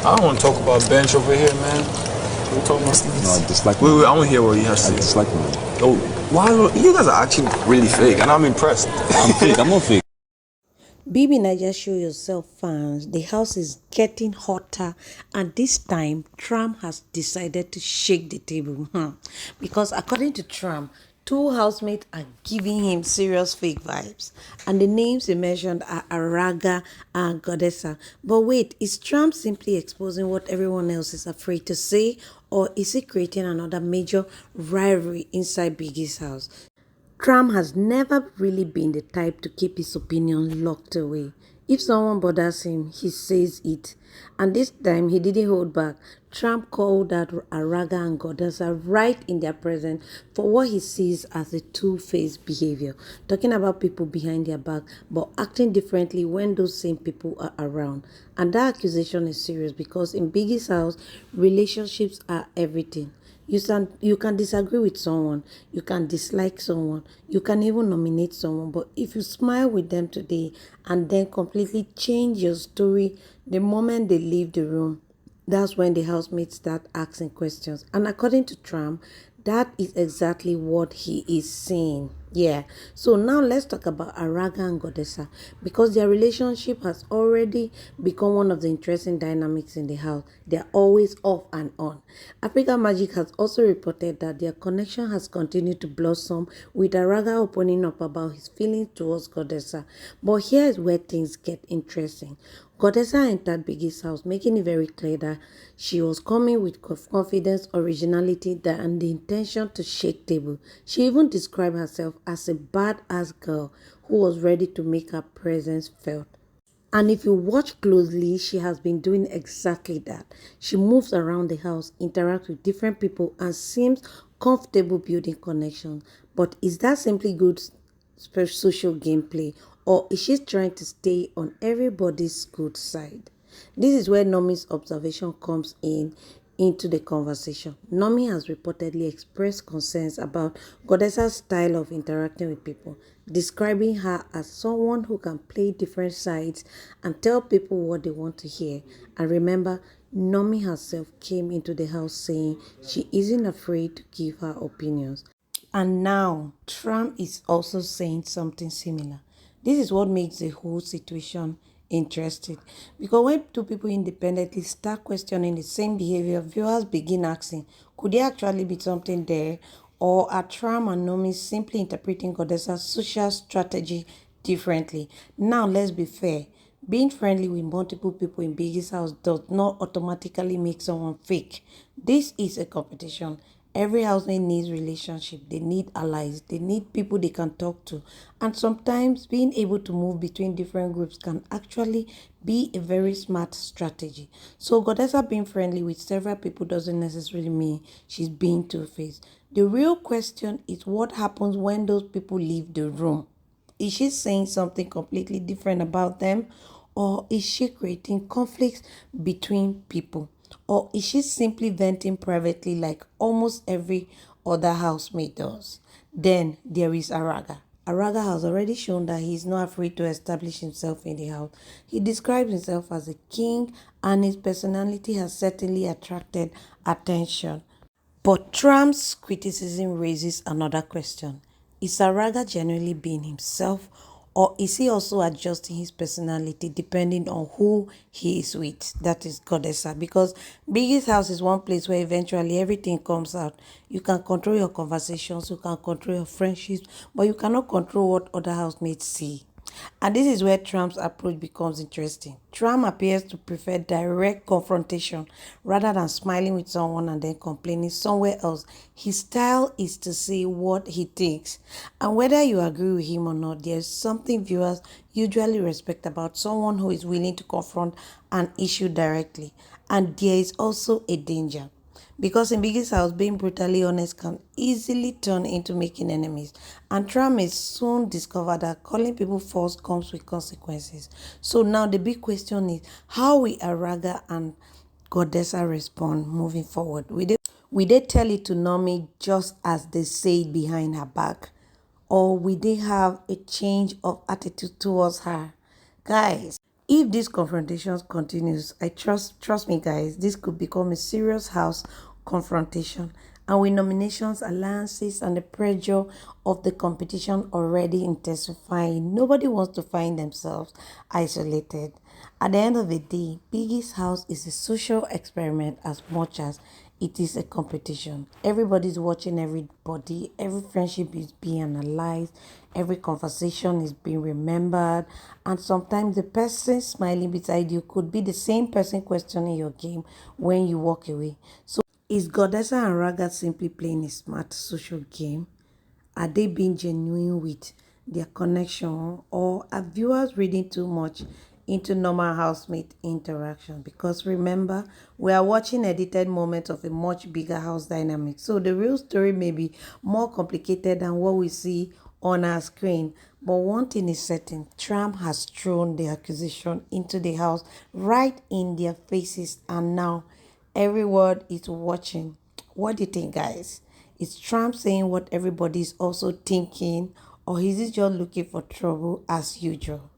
I don't want to talk about bench over here, man. We talking about things. No, I dislike Wait, him. wait, I want to hear what you have to I say. dislike him. Oh, why? You guys are actually really fake, and I'm impressed. I'm fake. I'm not fake. BB Niger Show Yourself fans, the house is getting hotter, and this time Tram has decided to shake the table. Because according to Tram, two housemates are giving him serious fake vibes, and the names he mentioned are Araga and Goddessa. But wait, is Tram simply exposing what everyone else is afraid to say, or is he creating another major rivalry inside Biggie's house? Tram has never really been the type to keep his opinion locked away. If someone bothers him, he says it. And this time, he didn't hold back. Tram called out Araga and Goddessa right in their presence for what he sees as a two-faced behavior, talking about people behind their back, but acting differently when those same people are around. And that accusation is serious because in Biggie's house, relationships are everything. You can disagree with someone, you can dislike someone, you can even nominate someone, but if you smile with them today and then completely change your story the moment they leave the room, that's when the housemates start asking questions. And according to Tram, that is exactly what he is saying. Yeah. So now let's talk about Araga and Godessa because their relationship has already become one of the interesting dynamics in the house. They're always off and on. Africa Magic has also reported that their connection has continued to blossom with Araga opening up about his feelings towards Godessa. But here is where things get interesting. Godessa entered Biggie's house, making it very clear that she was coming with confidence, originality, and the intention to shake table. She even described herself as a badass girl who was ready to make her presence felt. And if you watch closely, she has been doing exactly that. She moves around the house, interacts with different people, and seems comfortable building connections. But is that simply good social gameplay, or is she trying to stay on everybody's good side? This is where Nomy's observation comes into the conversation. Nomy has reportedly expressed concerns about Godessa's style of interacting with people, describing her as someone who can play different sides and tell people what they want to hear. And remember, Nomy herself came into the house saying she isn't afraid to give her opinions. And now, Tram is also saying something similar. This is what makes the whole situation interesting. Because when two people independently start questioning the same behavior, viewers begin asking, could there actually be something there? Or are Tram and Nomi simply interpreting Godessa's social strategy differently? Now, let's be fair. Being friendly with multiple people in Biggie's house does not automatically make someone fake. This is a competition. Every housemate needs relationship. They need allies. They need people they can talk to. And sometimes being able to move between different groups can actually be a very smart strategy. So Godessa being friendly with several people doesn't necessarily mean she's being two-faced. The real question is what happens when those people leave the room. Is she saying something completely different about them? Or is she creating conflicts between people? Or is she simply venting privately like almost every other housemate does? Then there is Araga. Araga has already shown that he is not afraid to establish himself in the house. He describes himself as a king and his personality has certainly attracted attention. But Trump's criticism raises another question. Is Araga genuinely being himself, or is he also adjusting his personality depending on who he is with? That is Godessa. Because Biggie's house is one place where eventually everything comes out. You can control your conversations, you can control your friendships, but you cannot control what other housemates see. And this is where Trump's approach becomes interesting. Trump appears to prefer direct confrontation rather than smiling with someone and then complaining somewhere else. His style is to say what he thinks. And whether you agree with him or not, there's something viewers usually respect about someone who is willing to confront an issue directly. And there is also a danger. Because in Biggie's house, being brutally honest can easily turn into making enemies. And Tram may soon discover that calling people false comes with consequences. So now the big question is, how will Araga and Godessa respond moving forward? Will they tell it to Nomy just as they say it behind her back? Or will they have a change of attitude towards her? Guys, If this confrontation continues, I trust me guys, this could become a serious house confrontation. And with nominations, alliances, and the pressure of the competition already intensifying, nobody wants to find themselves isolated. At the end of the day, Biggie's house is a social experiment as much as it is a competition. Everybody's watching everybody, every friendship is being analyzed, every conversation is being remembered, and sometimes the person smiling beside you could be the same person questioning your game when you walk away. So is Godessa and Raga simply playing a smart social game? Are they being genuine with their connection, or are viewers reading too much into normal housemate interaction? Because remember, we are watching edited moments of a much bigger house dynamic. So the real story may be more complicated than what we see on our screen. But one thing is certain, Tram has thrown the accusation into the house right in their faces, and now everyone is watching. What do you think, guys? Is Trump saying what everybody is also thinking, or is he just looking for trouble as usual?